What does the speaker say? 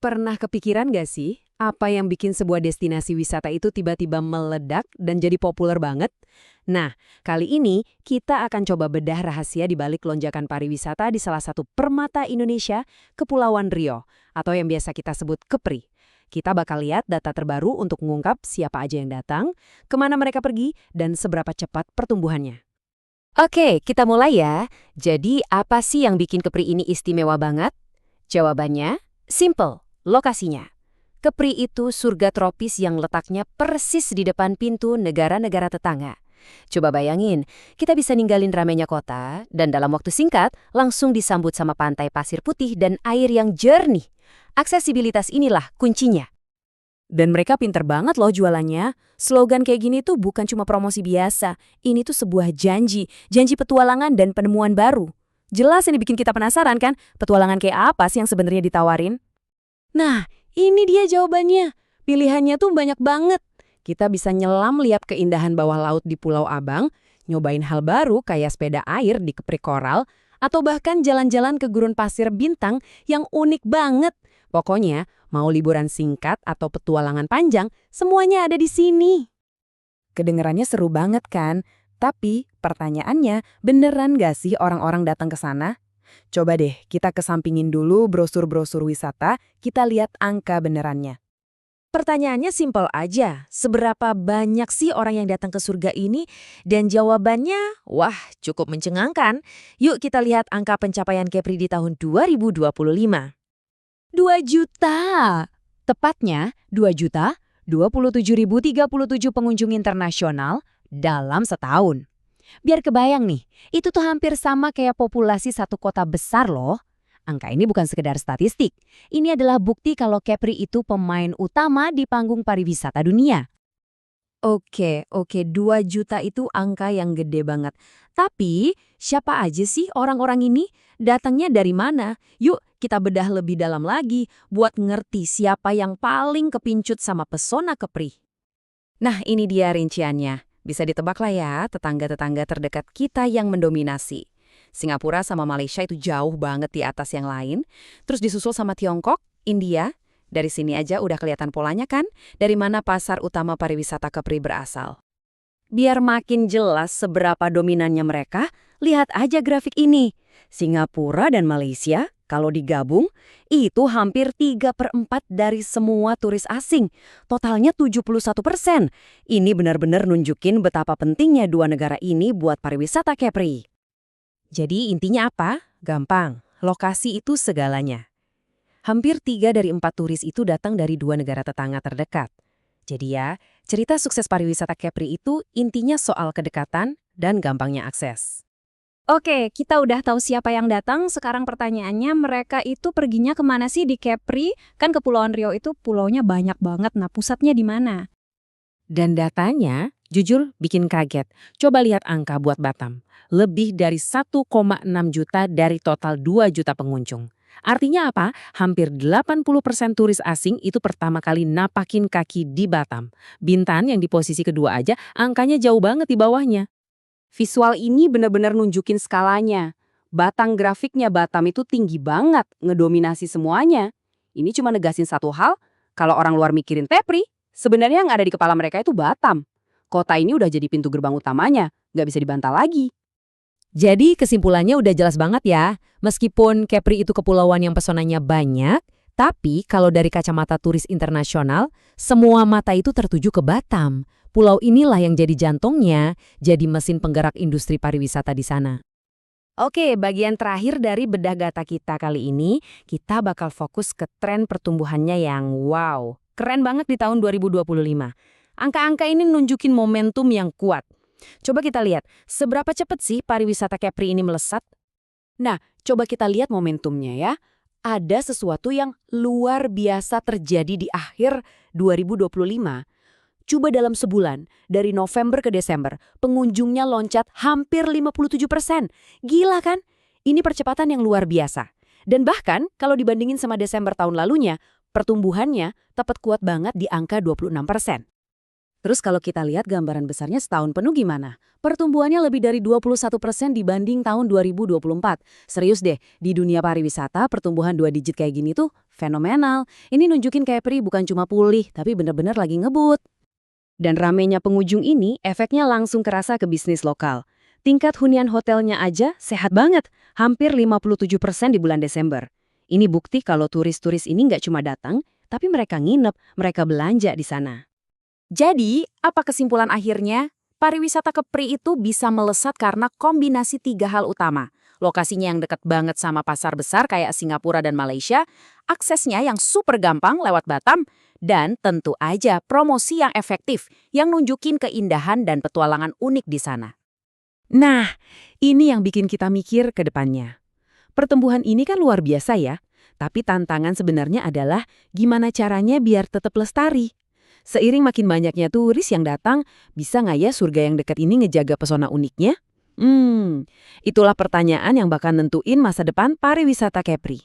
Pernah kepikiran gak sih, apa yang bikin sebuah destinasi wisata itu tiba-tiba meledak dan jadi populer banget? Nah, kali ini kita akan coba bedah rahasia di balik lonjakan pariwisata di salah satu permata Indonesia, Kepulauan Riau, atau yang biasa kita sebut Kepri. Kita bakal lihat data terbaru untuk mengungkap siapa aja yang datang, kemana mereka pergi, dan seberapa cepat pertumbuhannya. Oke, kita mulai ya. Jadi, apa sih yang bikin Kepri ini istimewa banget? Jawabannya, simple. Lokasinya. Kepri itu surga tropis yang letaknya persis di depan pintu negara-negara tetangga. Coba bayangin, kita bisa ninggalin ramainya kota, dan dalam waktu singkat langsung disambut sama pantai pasir putih dan air yang jernih. Aksesibilitas inilah kuncinya. Dan mereka pinter banget loh jualannya. Slogan kayak gini tuh bukan cuma promosi biasa. Ini tuh sebuah janji petualangan dan penemuan baru. Jelas ini bikin kita penasaran kan, petualangan kayak apa sih yang sebenarnya ditawarin? Nah, ini dia jawabannya. Pilihannya tuh banyak banget. Kita bisa nyelam lihat keindahan bawah laut di Pulau Abang, nyobain hal baru kayak sepeda air di Kepri Koral, atau bahkan jalan-jalan ke gurun pasir bintang yang unik banget. Pokoknya, mau liburan singkat atau petualangan panjang, semuanya ada di sini. Kedengerannya seru banget kan? Tapi pertanyaannya, beneran gak sih orang-orang datang ke sana? Coba deh, kita kesampingin dulu brosur-brosur wisata, kita lihat angka benerannya. Pertanyaannya simpel aja, seberapa banyak sih orang yang datang ke surga ini? Dan jawabannya, wah cukup mencengangkan. Yuk kita lihat angka pencapaian Kepri di tahun 2025. 2 juta! Tepatnya 2.027.037 pengunjung internasional dalam setahun. Biar kebayang nih, itu tuh hampir sama kayak populasi satu kota besar loh. Angka ini bukan sekedar statistik. Ini adalah bukti kalau Kepri itu pemain utama di panggung pariwisata dunia. Oke, 2 juta itu angka yang gede banget. Tapi, siapa aja sih orang-orang ini? Datangnya dari mana? Yuk, kita bedah lebih dalam lagi buat ngerti siapa yang paling kepincut sama pesona Kepri. Nah, ini dia rinciannya. Bisa ditebak lah ya, tetangga-tetangga terdekat kita yang mendominasi. Singapura sama Malaysia itu jauh banget di atas yang lain. Terus disusul sama Tiongkok, India. Dari sini aja udah kelihatan polanya kan, dari mana pasar utama pariwisata Kepri berasal. Biar makin jelas seberapa dominannya mereka, lihat aja grafik ini. Singapura dan Malaysia, kalau digabung, itu hampir 3/4 dari semua turis asing. Totalnya 71%. Ini benar-benar nunjukin betapa pentingnya dua negara ini buat pariwisata Kepri. Jadi intinya apa? Gampang, lokasi itu segalanya. Hampir 3 dari 4 turis itu datang dari dua negara tetangga terdekat. Jadi ya, cerita sukses pariwisata Kepri itu intinya soal kedekatan dan gampangnya akses. Oke, kita udah tahu siapa yang datang. Sekarang pertanyaannya, mereka itu perginya kemana sih di Kepri? Kan Kepulauan Riau itu pulaunya banyak banget. Nah, pusatnya di mana? Dan datanya, jujur bikin kaget. Coba lihat angka buat Batam. Lebih dari 1,6 juta dari total 2 juta pengunjung. Artinya apa? Hampir 80% turis asing itu pertama kali napakin kaki di Batam. Bintan yang di posisi kedua aja, angkanya jauh banget di bawahnya. Visual ini benar-benar nunjukin skalanya. Batang grafiknya Batam itu tinggi banget, ngedominasi semuanya. Ini cuma negasin satu hal, kalau orang luar mikirin Kepri, sebenarnya yang ada di kepala mereka itu Batam. Kota ini udah jadi pintu gerbang utamanya, nggak bisa dibantah lagi. Jadi kesimpulannya udah jelas banget ya, meskipun Kepri itu kepulauan yang pesonanya banyak, tapi kalau dari kacamata turis internasional, semua mata itu tertuju ke Batam. Pulau inilah yang jadi jantungnya, jadi mesin penggerak industri pariwisata di sana. Oke, bagian terakhir dari bedah data kita kali ini, kita bakal fokus ke tren pertumbuhannya yang wow, keren banget di tahun 2025. Angka-angka ini nunjukin momentum yang kuat. Coba kita lihat, seberapa cepat sih pariwisata Kepri ini melesat? Nah, coba kita lihat momentumnya ya. Ada sesuatu yang luar biasa terjadi di akhir 2025. Coba dalam sebulan, dari November ke Desember, pengunjungnya loncat hampir 57%. Gila kan? Ini percepatan yang luar biasa. Dan bahkan, kalau dibandingin sama Desember tahun lalunya, pertumbuhannya tepat kuat banget di angka 26%. Terus kalau kita lihat gambaran besarnya setahun penuh gimana? Pertumbuhannya lebih dari 21% dibanding tahun 2024. Serius deh, di dunia pariwisata pertumbuhan 2 digit kayak gini tuh fenomenal. Ini nunjukin Capri bukan cuma pulih, tapi bener-bener lagi ngebut. Dan ramenya pengunjung ini efeknya langsung kerasa ke bisnis lokal. Tingkat hunian hotelnya aja sehat banget, hampir 57% di bulan Desember. Ini bukti kalau turis-turis ini nggak cuma datang, tapi mereka nginep, mereka belanja di sana. Jadi, apa kesimpulan akhirnya? Pariwisata Kepri itu bisa melesat karena kombinasi 3 hal utama. Lokasinya yang dekat banget sama pasar besar kayak Singapura dan Malaysia, aksesnya yang super gampang lewat Batam, dan tentu aja promosi yang efektif yang nunjukin keindahan dan petualangan unik di sana. Nah, ini yang bikin kita mikir ke depannya. Pertumbuhan ini kan luar biasa ya, tapi tantangan sebenarnya adalah gimana caranya biar tetap lestari. Seiring makin banyaknya turis yang datang, bisa nggak ya surga yang dekat ini ngejaga pesona uniknya? Itulah pertanyaan yang bakal nentuin masa depan pariwisata Capri.